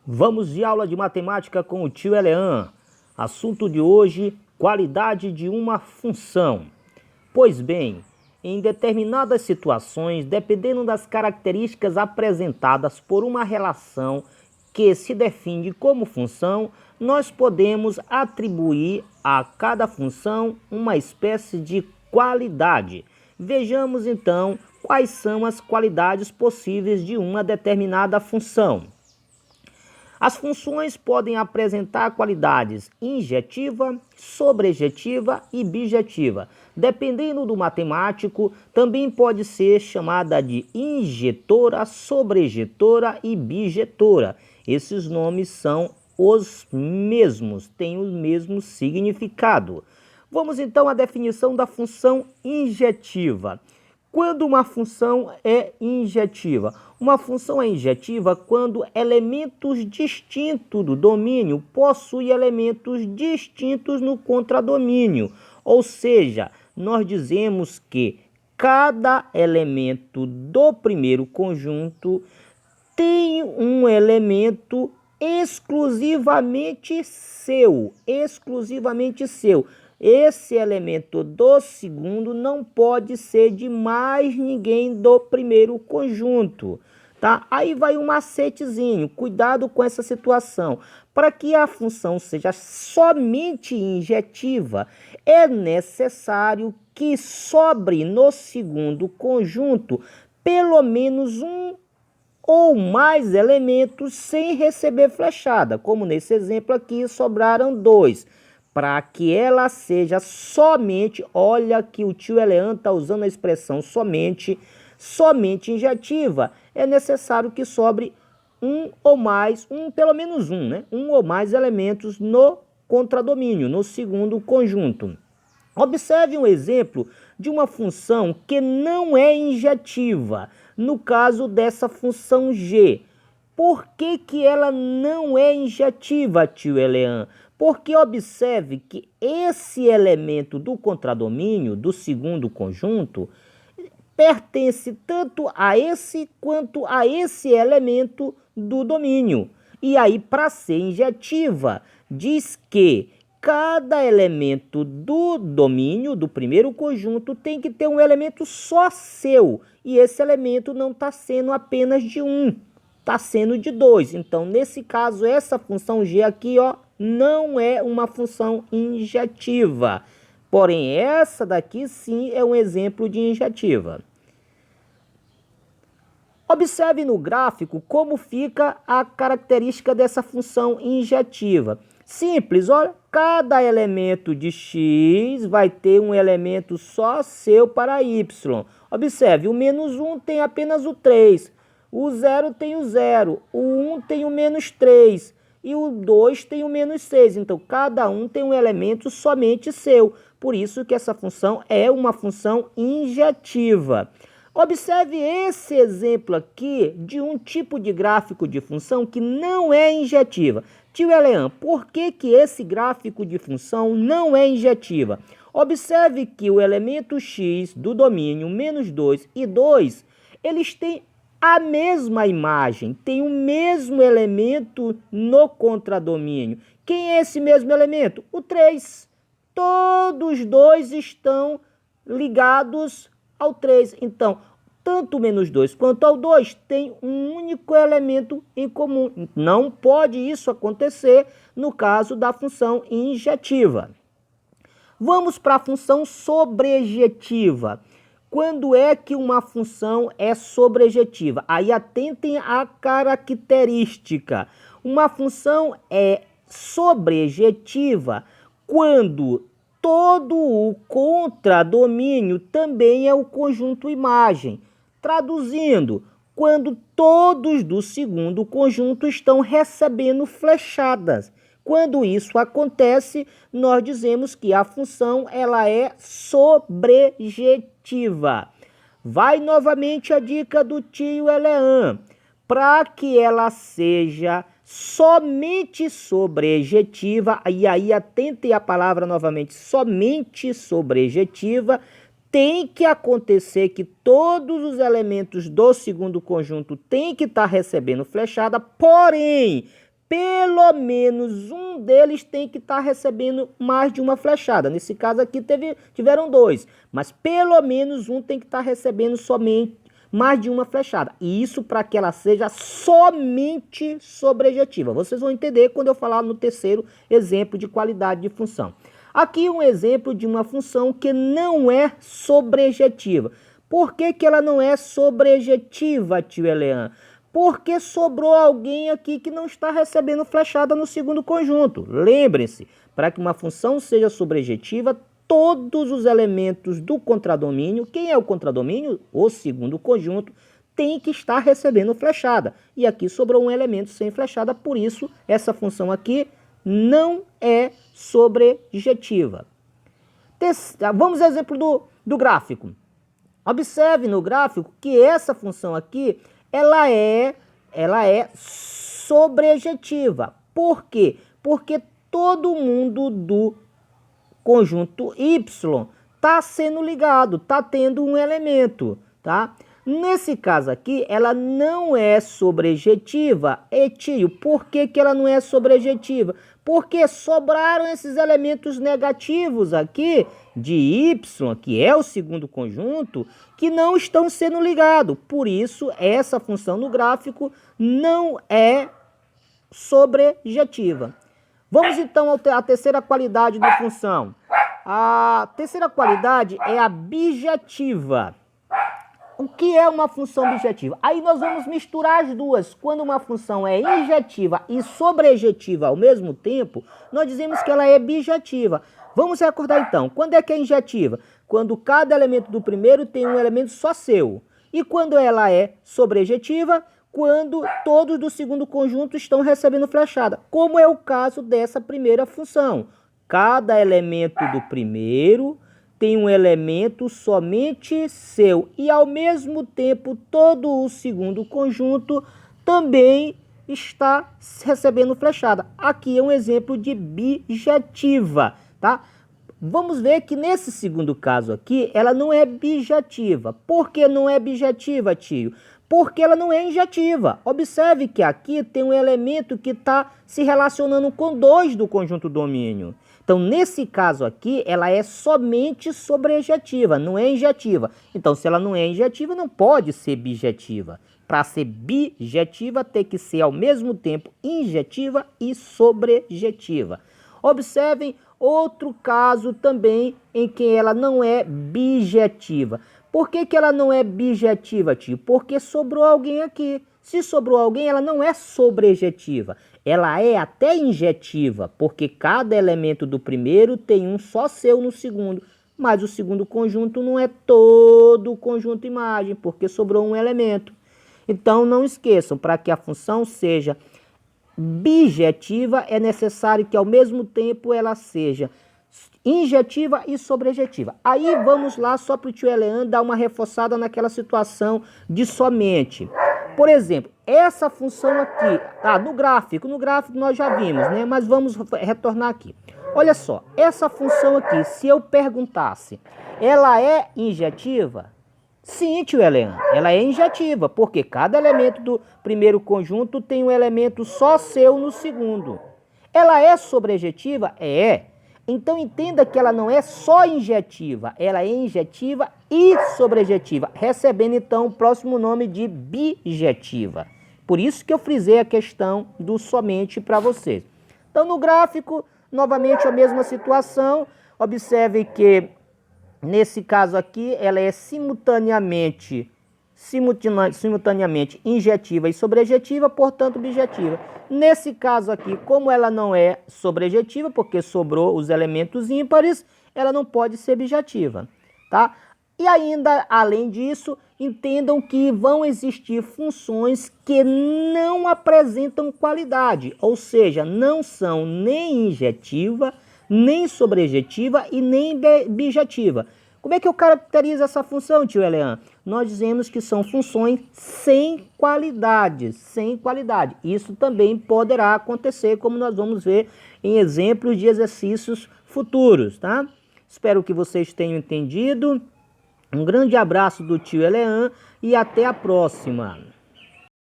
Vamos de aula de matemática com o tio Elean. Assunto de hoje, qualidade de uma função. Pois bem, em determinadas situações, dependendo das características apresentadas por uma relação que se define como função, nós podemos atribuir a cada função uma espécie de qualidade. Vejamos então quais são as qualidades possíveis de uma determinada função. As funções podem apresentar qualidades injetiva, sobrejetiva e bijetiva. Dependendo do matemático, também pode ser chamada de injetora, sobrejetora e bijetora. Esses nomes são os mesmos, têm o mesmo significado. Vamos então à definição da função injetiva. Quando uma função é injetiva? Uma função é injetiva quando elementos distintos do domínio possuem elementos distintos no contradomínio. Ou seja, nós dizemos que cada elemento do primeiro conjunto tem um elemento exclusivamente seu. Esse elemento do segundo não pode ser de mais ninguém do primeiro conjunto, tá? Aí vai um macetezinho, cuidado com essa situação. Para que a função seja somente injetiva, é necessário que sobre no segundo conjunto pelo menos um ou mais elementos sem receber flechada, como nesse exemplo aqui sobraram 2. Para que ela seja somente, olha que o tio Elean está usando a expressão somente injetiva, é necessário que sobre pelo menos um, né? Um ou mais elementos no contradomínio, no segundo conjunto. Observe um exemplo de uma função que não é injetiva, no caso dessa função g. Por que ela não é injetiva, tio Elean? Porque observe que esse elemento do contradomínio, do segundo conjunto, pertence tanto a esse quanto a esse elemento do domínio. E aí, para ser injetiva, diz que cada elemento do domínio, do primeiro conjunto, tem que ter um elemento só seu. E esse elemento não está sendo apenas de um, está sendo de 2. Então, nesse caso, essa função g aqui, ó, não é uma função injetiva. Porém, essa daqui sim é um exemplo de injetiva. Observe no gráfico como fica a característica dessa função injetiva. Simples, olha, cada elemento de x vai ter um elemento só seu para y. Observe, o menos 1 tem apenas o 3, o 0 tem o 0, o 1 tem o menos 3 e o 2 tem o menos 6. Então, cada um tem um elemento somente seu. Por isso que essa função é uma função injetiva. Observe esse exemplo aqui de um tipo de gráfico de função que não é injetiva. Tio Elean, por que esse gráfico de função não é injetiva? Observe que o elemento x do domínio menos 2 e 2, eles têm a mesma imagem, tem o mesmo elemento no contradomínio. Quem é esse mesmo elemento? O 3. Todos dois estão ligados ao 3. Então, tanto o menos 2 quanto ao 2 tem um único elemento em comum. Não pode isso acontecer no caso da função injetiva. Vamos para a função sobrejetiva. Quando é que uma função é sobrejetiva? Aí atentem à característica. Uma função é sobrejetiva quando todo o contradomínio também é o conjunto imagem. Traduzindo, quando todos do segundo conjunto estão recebendo flechadas. Quando isso acontece, nós dizemos que a função ela é sobrejetiva. Vai novamente a dica do tio Elean. Para que ela seja somente sobrejetiva, e aí atente a palavra novamente, somente sobrejetiva, tem que acontecer que todos os elementos do segundo conjunto têm que estar recebendo flechada, porém, pelo menos um deles tem que estar recebendo mais de uma flechada. Nesse caso aqui tiveram dois, mas pelo menos um tem que estar recebendo somente mais de uma flechada. E isso para que ela seja somente sobrejetiva. Vocês vão entender quando eu falar no terceiro exemplo de qualidade de função. Aqui um exemplo de uma função que não é sobrejetiva. Por que que ela não é sobrejetiva, tio Elean? Porque sobrou alguém aqui que não está recebendo flechada no segundo conjunto. Lembrem-se, para que uma função seja sobrejetiva, todos os elementos do contradomínio, quem é o contradomínio? O segundo conjunto, tem que estar recebendo flechada. E aqui sobrou um elemento sem flechada, por isso essa função aqui não é sobrejetiva. Vamos ao exemplo do gráfico. Observe no gráfico que essa função aqui, ela é sobrejetiva. Por quê? Porque todo mundo do conjunto Y está sendo ligado, está tendo um elemento, tá? Nesse caso aqui, ela não é sobrejetiva. E tio, por que que ela não é sobrejetiva? Porque sobraram esses elementos negativos aqui de Y, que é o segundo conjunto, que não estão sendo ligados. Por isso, essa função no gráfico não é sobrejetiva. Vamos então à terceira qualidade da função. A terceira qualidade é a bijetiva. O que é uma função bijetiva? Aí nós vamos misturar as duas. Quando uma função é injetiva e sobrejetiva ao mesmo tempo, nós dizemos que ela é bijetiva. Vamos recordar então, quando é que é injetiva? Quando cada elemento do primeiro tem um elemento só seu. E quando ela é sobrejetiva? Quando todos do segundo conjunto estão recebendo flechada, como é o caso dessa primeira função. Cada elemento do primeiro tem um elemento somente seu e ao mesmo tempo todo o segundo conjunto também está recebendo flechada. Aqui é um exemplo de bijetiva, tá? Vamos ver que nesse segundo caso aqui, ela não é bijetiva. Por que não é bijetiva, tio? Porque ela não é injetiva. Observe que aqui tem um elemento que está se relacionando com dois do conjunto domínio. Então, nesse caso aqui, ela é somente sobrejetiva, não é injetiva. Então, se ela não é injetiva, não pode ser bijetiva. Para ser bijetiva, tem que ser ao mesmo tempo injetiva e sobrejetiva. Observem outro caso também em que ela não é bijetiva. Por que que ela não é bijetiva, tio? Porque sobrou alguém aqui. Se sobrou alguém, ela não é sobrejetiva. Ela é até injetiva, porque cada elemento do primeiro tem um só seu no segundo. Mas o segundo conjunto não é todo o conjunto imagem, porque sobrou um elemento. Então, não esqueçam, para que a função seja bijetiva, é necessário que ao mesmo tempo ela seja injetiva e sobrejetiva. Aí vamos lá só para o tio Elean dar uma reforçada naquela situação de somente. Por exemplo, essa função aqui, no gráfico nós já vimos, né? Mas vamos retornar aqui. Olha só, essa função aqui, se eu perguntasse, ela é injetiva? Sim, tio Elean, ela é injetiva, porque cada elemento do primeiro conjunto tem um elemento só seu no segundo. Ela é sobrejetiva? É. Então entenda que ela não é só injetiva, ela é injetiva e sobrejetiva, recebendo então o próximo nome de bijetiva. Por isso que eu frisei a questão do somente para vocês. Então no gráfico, novamente a mesma situação, observe que nesse caso aqui ela é simultaneamente injetiva e sobrejetiva, portanto bijetiva. Nesse caso aqui, como ela não é sobrejetiva, porque sobrou os elementos ímpares, ela não pode ser bijetiva, tá? E ainda, além disso, entendam que vão existir funções que não apresentam qualidade, ou seja, não são nem injetiva, nem sobrejetiva e nem bijetiva. Como é que eu caracterizo essa função, tio Elean? Nós dizemos que são funções sem qualidade, sem qualidade. Isso também poderá acontecer, como nós vamos ver em exemplos de exercícios futuros, tá? Espero que vocês tenham entendido. Um grande abraço do tio Elean e até a próxima.